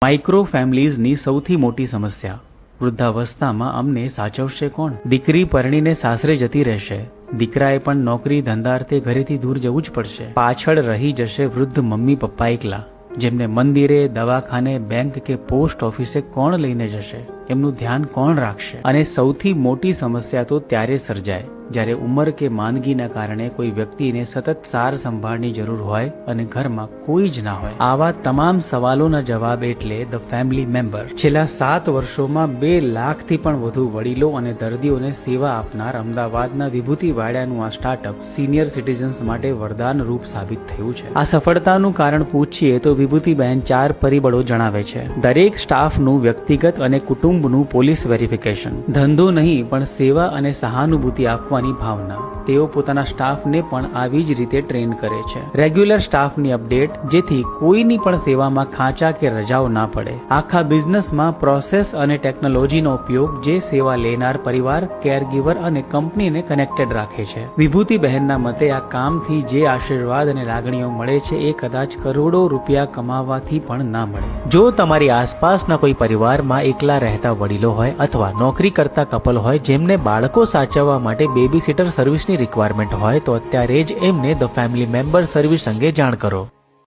Micro ફેમિલીઝની સૌથી મોટી સમસ્યા વૃદ્ધાવસ્થામાં અમને સાચવશે કોણ? દીકરી પરણીને સાસરે જતી રહેશે, દીકરાએ પણ નોકરી ધંધાર્થે ઘરેથી દૂર જવું જ પડશે. પાછળ રહી જશે વૃદ્ધ મમ્મી પપ્પા એકલા, જેમને મંદિરે, દવાખાને, બેંક કે પોસ્ટ ઓફિસે કોણ લઈને જશે? એમનું ધ્યાન કોણ રાખશે? અને સૌથી મોટી સમસ્યા તો ત્યારે સર્જાય જ્યારે ઉંમર કે માંદગીના કારણે કોઈ વ્યક્તિને સતત સાર સંભાળની જરૂર હોય અને ઘરમાં કોઈ જ ના હોય. આવા તમામ સવાલોના જવાબ એટલે ધ ફેમિલી મેમ્બર. છેલ્લા 7 વર્ષોમાં 2 લાખથી પણ વધુ વડીલો અને દર્દીઓને સેવા આપનાર અમદાવાદના વિભૂતિ વાડિયાનું આ સ્ટાર્ટઅપ સિનિયર સિટીઝન્સ માટે વરદાન રૂપ સાબિત થયું છે. આ સફળતાનું કારણ પૂછીએ તો વિભૂતિબેન 4 પરિબળો જણાવે છે. દરેક સ્ટાફનું વ્યક્તિગત અને કુટુંબનું પોલીસ વેરિફિકેશન, ધંધો નહીં પણ સેવા અને સહાનુભૂતિ આપવા ભાવના. તેઓ પોતાના સ્ટાફને પણ આવી જ રીતે ટ્રેન કરે છે. રેગ્યુલર સ્ટાફની અપડેટ, જેથી કોઈની પણ સેવામાં ખાંચા કે રજાઓ ના પડે. આખા બિઝનેસમાં પ્રોસેસ અને ટેકનોલોજીનો ઉપયોગ, જે સેવા લેનાર પરિવાર, કેરગીવર અને કંપનીને કનેક્ટેડ રાખે છે. વિભૂતિ બહેનના મતે આ કામથી જે આશીર્વાદ અને લાગણીઓ મળે છે એ કદાચ કરોડો રૂપિયા કમાવાથી પણ ના મળે. જો તમારી આસપાસના કોઈ પરિવારમાં એકલા રહેતા વડીલો હોય અથવા નોકરી કરતા કપલ હોય જેમને બાળકો સાચવવા માટે બેબી સિટર સર્વિસની રિક્વાયરમેન્ટ હોય તો અત્યારે જ એમને ધ ફેમિલી મેમ્બર સર્વિસ અંગે જાણ કરો.